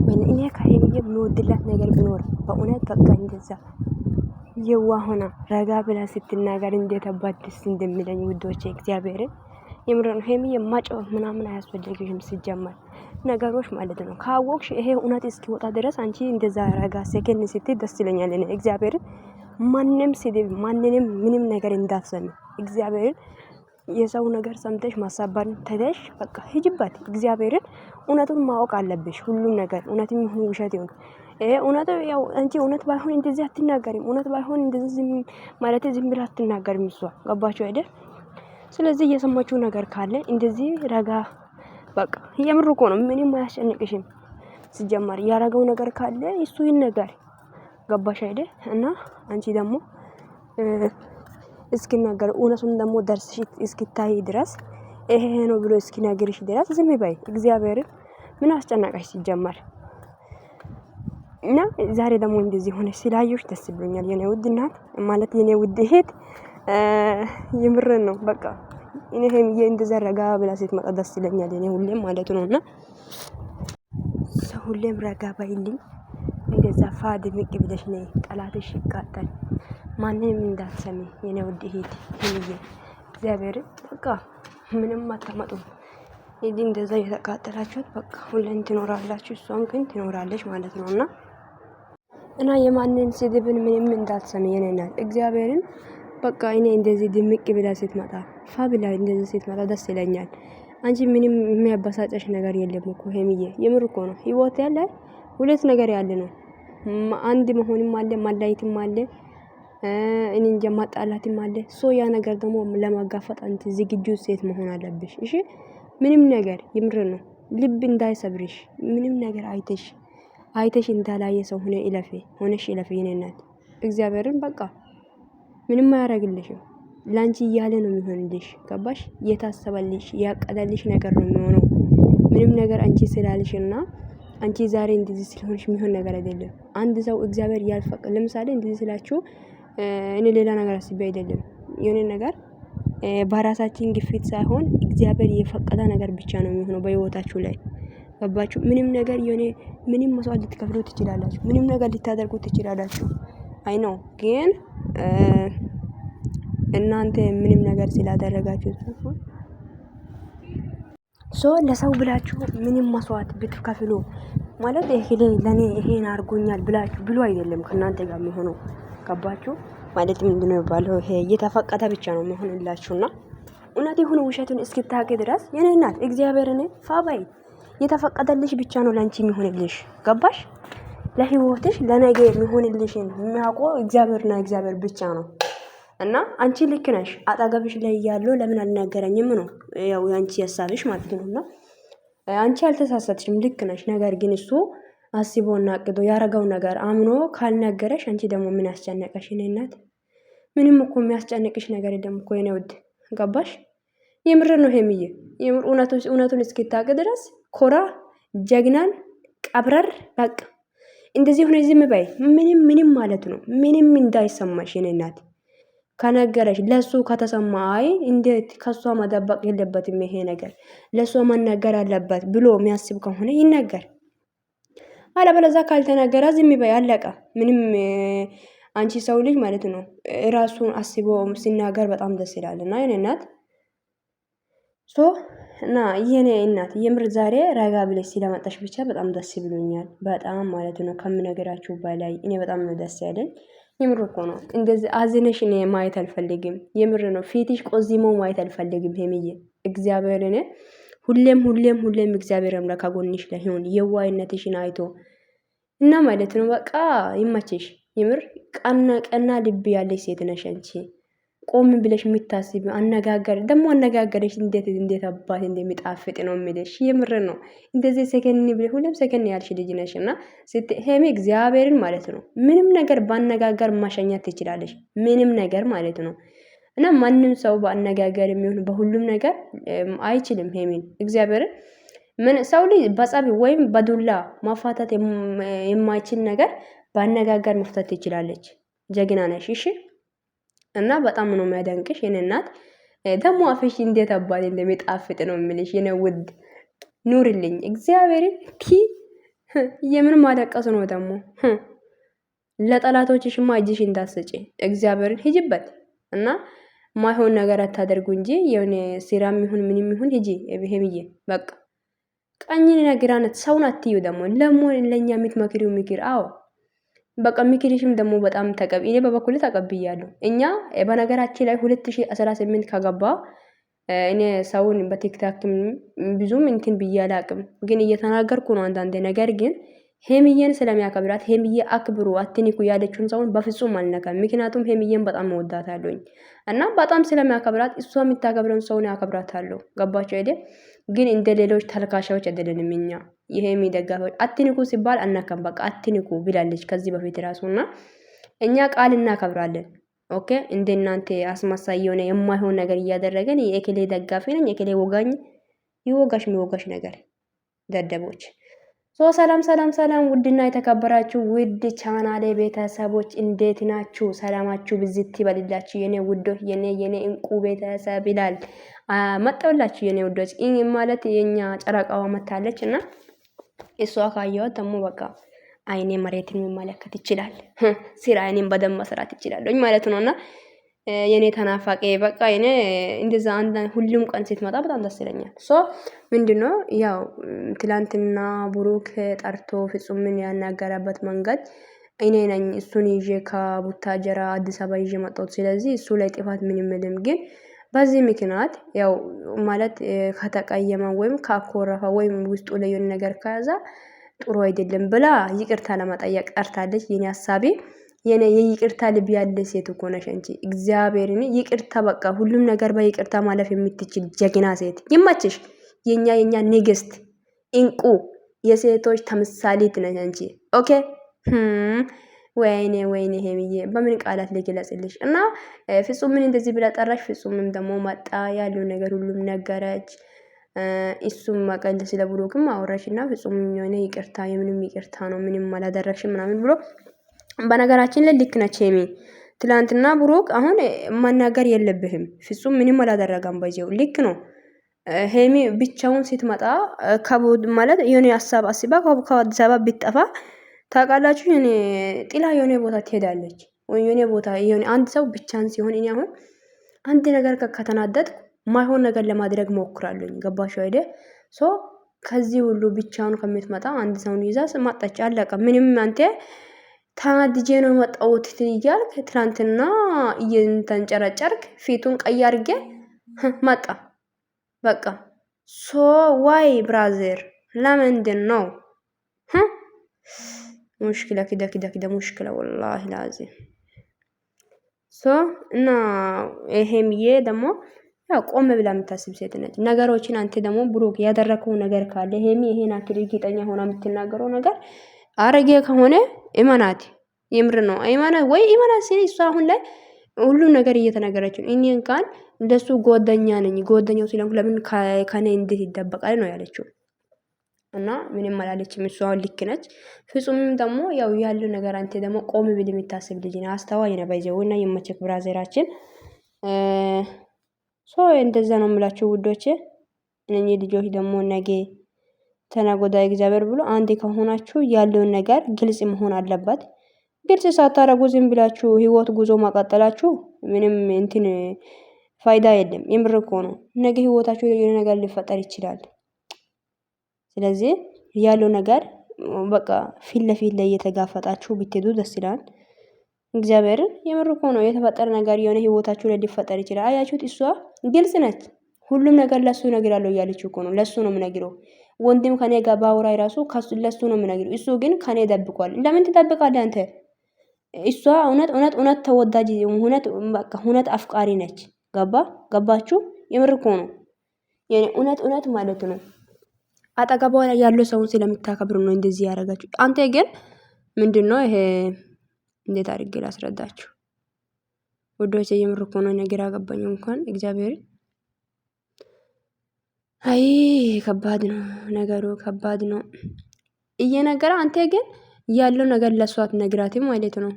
ወይ እኔ ከሄሚዬ የምወድላት ነገር ቢኖር በእውነት በቃ እንደዛ የዋሆና ረጋ ብላ ስትናገር እንዴት አባት ደስ እንደሚለኝ ውዶቼ እግዚአብሔርን የምረን ሄሚዬ ማጫወት ምናምን አያስፈልግሽም ሲጀመር ነገሮች ማለት ነው። ካወቅሽ ይሄ እውነት እስኪወጣ ድረስ አንቺ እንደዛ ረጋ ሰከን ስትይ ደስ ይለኛል። እኔ እግዚአብሔርን ማንንም ስድብ ማንንም ምንም ነገር እንዳትሰሚ እግዚአብሔርን የሰው ነገር ሰምተሽ ማሳባን ተደሽ በቃ ሂጅበት። እግዚአብሔርን እውነቱን ማወቅ አለብሽ። ሁሉም ነገር እውነትም ይሁን ውሸት ይሁን እውነት ያው አንቺ እውነት ባይሆን እንደዚህ አትናገሪም። እውነት ባይሆን እንደዚህ ማለት ዝም ብላ አትናገሪም። እሷ ገባችሁ አይደል? ስለዚህ እየሰማችሁ ነገር ካለ እንደዚህ ረጋ በቃ የምር እኮ ነው። ምንም አያስጨንቅሽም። ሲጀመር ያረጋው ነገር ካለ እሱ ይነገር። ገባሽ አይደል? እና አንቺ ደግሞ እስኪናገር እውነቱን ደግሞ ደርስሽ እስኪታይ ድረስ ይሄ ነው ብሎ እስኪናገርሽ ድረስ ዝም በይ። እግዚአብሔርን ምን አስጨነቀሽ ሲጀመር? እና ዛሬ ደግሞ እንደዚህ ሆነ ስላየሽ ደስ ብሎኛል የኔ ውድ እናት ማለት የኔ ውድ እህት የምረን ነው። በቃ እኔ ሄሚዬ እንደዘረጋ ብላ ስትመጣ ደስ ይለኛል እኔ ሁሌም ማለት ነውና ሰው ሁሌም ረጋ ባይልኝ እንደዛ ፋድ ምቅ ብለሽ ነይ ጠላትሽ ይቃጠል። ማንንም እንዳትሰሚ የኔ ውድ እህት ሄሚዬ እግዚአብሔር በቃ ምንም አታመጡም። ይሄ እንደዛ የተቃጠላችሁት በቃ ሁሌም ትኖራላችሁ። እሷም ግን ትኖራለች ማለት ነውና እና የማንን ስድብን ምንም እንዳትሰሚ የኔ እናት እግዚአብሔርን በቃ እኔ እንደዚህ ድምቅ ብላ ስትመጣ ፋብላ እንደዚህ ስትመጣ ደስ ይለኛል። አንቺ ምንም የሚያበሳጨሽ ነገር የለም እኮ ሄሚዬ የምር እኮ ነው። ህይወት ያለ ሁለት ነገር ያለ ነው። አንድ መሆንም አለ ማላየትም አለ እኔ እንጃ ማጣላትም አለ። ያ ነገር ደግሞ ለማጋፈጥ አንቺ ዝግጁ ሴት መሆን አለብሽ። እሺ ምንም ነገር ይምር ነው። ልብ እንዳይሰብርሽ ምንም ነገር አይተሽ እንዳላየ ሰው ሆነሽ ይለፊ የኔ እናት እግዚአብሔርን በቃ ምንም አያረግልሽም። ላንቺ እያለ ነው የሚሆንልሽ። ገባሽ? የታሰበልሽ ያቀደልሽ ነገር ነው የሚሆነው። ምንም ነገር አንቺ ስላልሽና አንቺ ዛሬ እንደዚህ ስለሆንሽ የሚሆን ነገር አይደለም። አንድ ሰው እግዚአብሔር ያልፈቀ ለምሳሌ እንደዚህ ስላችሁ እኔ ሌላ ነገር አስቤ አይደለም። የሆነ ነገር በራሳችን ግፊት ሳይሆን እግዚአብሔር የፈቀደ ነገር ብቻ ነው የሚሆነው በህይወታችሁ ላይ ገባችሁ? ምንም ነገር የሆነ ምንም መስዋዕት ልትከፍሉ ትችላላችሁ። ምንም ነገር ልታደርጉ ትችላላችሁ። አይ ነው ግን እናንተ ምንም ነገር ስላደረጋችሁ ለሰው ብላችሁ ምንም መስዋዕት ብትከፍሉ ማለት ይሄ ለኔ ይሄን አርጎኛል ብላችሁ ብሎ አይደለም ከናንተ ጋር የሚሆነው ገባችሁ? ማለት ምንድነው ባለው ይሄ የተፈቀደ ብቻ ነው የሚሆንላችሁና እውነት ይሁን ውሸቱን እስክታውቂ ድረስ የኔ እናት እግዚአብሔርን ፋባይ የተፈቀደልሽ ብቻ ነው ላንቺ የሚሆንልሽ። ገባሽ? ለህይወትሽ ለነገ የሚሆንልሽን የሚያውቀው እግዚአብሔርና እግዚአብሔር ብቻ ነው። እና አንቺ ልክ ነሽ። አጣገብሽ ላይ ያለው ለምን አልናገረኝም ነው ያው አንቺ ያሳብሽ ማለት ነውና አንቺ አልተሳሳትሽም። ልክ ነሽ። ነገር ግን እሱ አስቦና አቅዶ ያረጋው ነገር አምኖ ካልነገረሽ አንቺ ደግሞ ምን ያስጨነቀሽ? እኔ እናት ምንም እኮ የሚያስጨንቅሽ ነገር የለም እኮ የኔ ውድ ገባሽ? የምር ነው ሄሚዬ። የምር እውነቱን እስኪታውቅ ድረስ ኮራ ጀግናን ቀብረር በቃ እንደዚህ ሆነ ዝም በይ። ምንም ማለት ነው ምንም እንዳይሰማሽ የኔ እናት ከነገረሽ ለሱ ከተሰማ አይ እንዴት ከሷ መደበቅ የለበትም ይሄ ነገር ለሷ መነገር አለበት ብሎ የሚያስብ ከሆነ ይነገር። አለበለዚያ ካልተነገረ ዝም በይ አለቀ። ምንም አንቺ ሰው ልጅ ማለት ነው ራሱን አስቦ ሲናገር በጣም ደስ ይላልና የኔ እናት እና የኔ እናት የምር ዛሬ ረጋ ብለሽ ስለመጣሽ ብቻ በጣም ደስ ብሎኛል። በጣም ማለት ነው ከምነግራችሁ በላይ እኔ በጣም ነው ደስ ያለኝ። የምር እኮ ነው እንደዚህ አዝነሽ እኔ ማየት አልፈልግም። የምር ነው ፊትሽ ቆዚሞ ማየት አልፈልግም ሄሚዬ እግዚአብሔርን ሁሌም እግዚአብሔር አምላክ ከጎንሽ ላይ ይሁን የዋይነትሽን አይቶ እና ማለት ነው በቃ ይመችሽ። የምር ቀና ልብ ያለሽ ሴት ነሽ አንቺ። ቆም ብለሽ የምታስቢ አነጋገር ደግሞ አነጋገርሽ እንዴት አባት እንደሚጣፍጥ ነው የሚልሽ። የምር ነው እንደዚህ ሰከን ብለሽ ሁሌም ሰከን ያልሽ ልጅ ነሽና ሄሚ እግዚአብሔርን ማለት ነው ምንም ነገር ባነጋገር ማሸኛት ትችላለሽ። ምንም ነገር ማለት ነው እና ማንም ሰው ባነጋገር የሚሆን በሁሉም ነገር አይችልም ሄሚን እግዚአብሔርን ምን ሰው ልጅ በጸብ ወይም በዱላ ማፋታት የማይችል ነገር ባነጋገር መፍታት ትችላለች። ጀግና ነሽ። እሺ እና በጣም ነው የሚያደንቅሽ የኔ እናት። ደግሞ አፍሽ እንዴት አባቴ እንደሚጣፍጥ ነው የሚልሽ የኔ ውድ ኑርልኝ እግዚአብሔርን የምን ማለቀስ ነው ደግሞ? ለጠላቶችሽማ እጅሽ እንዳትሰጪ እግዚአብሔርን ሂጂበት እና ማይሆን ነገር አታደርጉ እንጂ የሆነ ስራም ይሁን ምንም ይሁን ሂጂ ሄምዬ በቃ ቀኝን ግራነት ሰውን አትዩ። ደግሞ ለኛ የምትመክሪው ምክር አዎ በቃ ምክርሽም ደግሞ በጣም ተቀብ እኔ በበኩሌ ተቀብያለሁ። እኛ በነገራችን ላይ 2018 ከገባ እኔ ሰውን በቲክታክ ብዙም እንትን ብዬ አላቅም፣ ግን እየተናገርኩ ነው አንዳንዴ ነገር ግን ሄምዬን ስለሚያከብራት ሄምዬ አክብሩ አትንኩ ያለችውን ሰውን በፍጹም አልነካም። ምክንያቱም ሄምዬን በጣም እወዳታለሁኝ እና በጣም ስለሚያከብራት እሷ የምታከብረውን ሰውን ያከብራታለሁ። ገባቸው አይደል? ግን እንደ ሌሎች ተልካሻዎች አይደለንም እኛ። የሄሚ ደጋፊዎች አትንኩ ሲባል አናከም በቃ አትንኩ ብላለች ከዚህ በፊት ራሱና እኛ ቃል እናከብራለን። ኦኬ እንደናንተ አስመሳይ የሆነ የማይሆን ነገር እያደረገን የኤኬሌ ደጋፊ ነኝ የኤኬሌ ወጋኝ ይወጋሽ የሚወጋሽ ነገር ደደቦች። ሰላም ሰላም ሰላም፣ ውድና የተከበራችሁ ውድ ቻናሌ ቤተሰቦች እንዴት ናችሁ? ሰላማችሁ ብዝት ይበልላችሁ የኔ ውዶች፣ የኔ እንቁ ቤተሰብ ይላል መጣውላችሁ የኔ ውዶች። ይሄ ማለት የኛ ጨረቃዋ መታለች እና እሷ ካየኋት ደግሞ በቃ አይኔ መሬትን መመለከት ይችላል፣ ስራዬን በደንብ መስራት ይችላል ማለት ነውና የኔ ተናፋቂ በቃ የኔ እንደዛ አንድ ሁሉም ቀን ስትመጣ በጣም ደስ ይለኛል። ምንድነው ያው ትላንትና ብሩክ ጠርቶ ፍጹምን ያናገረበት መንገድ እኔ ነኝ እሱን ይዤ ከቡታጀራ አዲስ አበባ ይዤ መጣሁት። ስለዚህ እሱ ላይ ጥፋት ምንም የለም። ግን በዚህ ምክንያት ያው ማለት ከተቀየመ ወይም ካኮረፈ ወይም ውስጡ ላይ የሆነ ነገር ከያዘ ጥሩ አይደለም ብላ ይቅርታ ለመጠየቅ ጠርታለች። የኔ ሐሳቤ የኔ የይቅርታ ልብ ያለ ሴት እኮ ነሽ አንቺ። እግዚአብሔርን ይቅርታ በቃ ሁሉም ነገር በይቅርታ ማለፍ የምትችል ጀግና ሴት ይመችሽ። የኛ ንግስት እንቁ የሴቶች ተምሳሌት ነሽ አንቺ። ኦኬ ወይኔ ሄምዬ በምን ቃላት ልግለጽልሽ? እና ፍጹምን እንደዚህ ብላ ጠራሽ። ፍጹምም ደግሞ መጣ ያለው ነገር ሁሉም ነገረች። እሱም መቀል ስለ ብሩክም አወራሽና ፍጹም የሆነ ይቅርታ የምንም ይቅርታ ነው ምንም አላደረግሽም ምናምን ብሎ በነገራችን ላይ ልክ ነች ሄሚ። ትላንትና ብሩክ አሁን ማናገር የለብህም ፍጹም ምንም አላደረጋም። በዚያው ልክ ነው። ሄሚ ብቻውን ስትመጣ ከቦድ ማለት የሆነ ሐሳብ አስባ ከአዲስ አበባ ብትጠፋ ታውቃላችሁ የሆነ ጥላ የሆነ ቦታ ትሄዳለች ወይ የሆነ ቦታ የሆነ አንድ ሰው ብቻን ሲሆን እኔ አሁን አንድ ነገር ከተናደድኩ ማይሆን ነገር ለማድረግ ሞክራለሁ። ገባችሁ አይደ? ከዚህ ሁሉ ብቻውን ከምትመጣ አንድ ሰውን ይዛ ማጣች አለቀ። ምንም አንተ ታድጄ ነው መጣሁት እያልክ ትናንትና እየተንጨረጨርክ ፊቱን ቀይ አድርጌ መጣ። በቃ ዋይ ብራዘር ለምንድን ነው ሙሽኪላ ኪዳ ሙሽኪላ ወላሂ ላዚም እና ይሄምዬ ደግሞ ያው ቆም ብላ የምታስብ ሴት ነች። ነገሮችን አንተ ደግሞ ብሩክ ያደረከው ነገር ካለ ሄሚ ይሄን አክል እርግጠኛ ሆና የምትናገረው ነገር አረጌ ከሆነ እመናት። የምር ነው አይማና ወይ ኢማናት ሲል እሷ አሁን ላይ ሁሉም ነገር እየተነገረች ነው። እኔን ካን እንደሱ ጓደኛ ነኝ ጓደኛው ሲለንኩ ለምን ከኔ እንዴት ይደበቃል ነው ያለችው። እና ምንም አላለችም። እሷ አሁን ልክ ነች። ፍጹምም ደግሞ ያው ያለው ነገር አንተ ደግሞ ቆም ብል የምታስብ ልጅ ነው። አስተዋይ ነው ባይዘውና የመቸክ ብራዘራችን እንደዛ ነው የምላችሁ ውዶቼ። እነኚህ ልጆች ደግሞ ነገ ተናጎዳ እግዚአብሔር ብሎ አንዴ ከሆናችሁ ያለውን ነገር ግልጽ መሆን አለበት። ግልጽ ሳታረጉ ዝም ብላችሁ ህይወት ጉዞ ማቀጠላችሁ ምንም እንትን ፋይዳ የለም። የምር እኮ ነው። ነገ ህይወታችሁ የሆነ ነገር ሊፈጠር ይችላል። ስለዚህ ያለው ነገር በቃ ፊት ለፊት ላይ እየተጋፈጣችሁ ብትሄዱ ደስ ይላል። እግዚአብሔርን የምር እኮ ነው። የተፈጠረ ነገር የሆነ ህይወታችሁ ላይ ሊፈጠር ይችላል። አያችሁት? እሷ ግልጽ ነች። ሁሉም ነገር ለሱ እነግራለሁ እያለች እኮ ነው። ለሱ ነው የምነግረው። ወንድም ከኔ ጋር ባውራ ራሱ ለሱ ነው የምነግረው። እሱ ግን ከኔ ደብቋል። ለምን ትደብቃለህ አንተ? እሷ እውነት ተወዳጅ እውነት አፍቃሪ ነች። ገባችሁ? የምር እኮ ነው። የኔ እውነት ማለት ነው። አጠገቧ ያለው ሰውን ስለምታከብር ነው እንደዚህ ያደረጋችሁ። አንተ ግን ምንድነው ይሄ? እንዴት አድርጌ ላስረዳችሁ ወዶቼ? የምር እኮ ነው። ነገር አገባኝ እንኳን እግዚአብሔር። አይ ከባድ ነው ነገሩ፣ ከባድ ነው እየነገረ አንተ ግን ያለው ነገር ለሷ አትነግራትም ማለት ነው።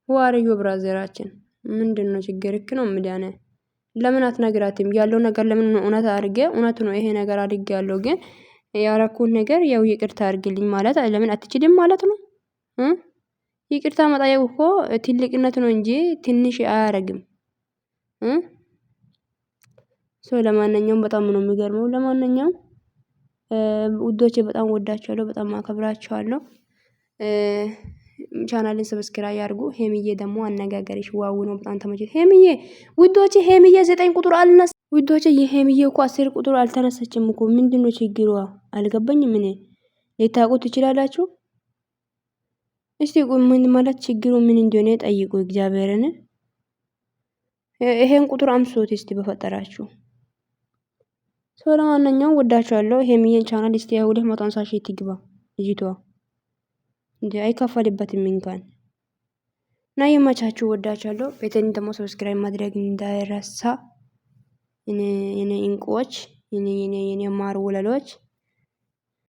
ዋርዩ ብራዘራችን ምንድነው ችግርክ ነው ምዳነ? ለምን አትነግራትም? ያለው ነገር ለምን እውነት አድርጌ እውነት ነው ይሄ ነገር አድርጌ ያለው ግን ያረኩት ነገር ያው ይቅርታ አድርግልኝ ማለት ለምን አትችልም ማለት ነው? ይቅርታ መጠየቅ እኮ ትልቅነት ነው እንጂ ትንሽ አያረግም። ለማንኛውም በጣም ነው የሚገርመው። ለማንኛውም ውዶቼ በጣም ወዳችኋለሁ፣ በጣም አከብራችኋለሁ። ቻናልን ሰብስክራይብ ያርጉ። ሄምዬ ደግሞ አነጋገርሽ ዋው ነው፣ በጣም ተመችቶ። ሄምዬ ውዶቼ፣ ሄምዬ 9 ቁጥር አልነሳ ውዶቼ፣ የሄምዬ እኮ 10 ቁጥር አልተነሳችም እኮ ምንድነው ችግሯ? አልገባኝም። እኔ ልታውቁ ትችላላችሁ። እስቲ ምን ማለት ችግሩ ምን እንደሆነ ጠይቁ እግዚአብሔርን። ይሄን ቁጥር አምሶት እስቲ በፈጠራችሁ። ለማንኛውም ወዳችኋለሁ። ሄምዬን ቻናል እስቲ 250 ሺህ ትግባ ልጅቷ እንዴ አይከፈልበትም እንኳን እና የማቻችሁ ወዳችኋለሁ። ቤተን ደግሞ ሰብስክራይብ ማድረግ እንዳይረሳ። የኔ እንቁዎች፣ የኔ ማር ወለሎች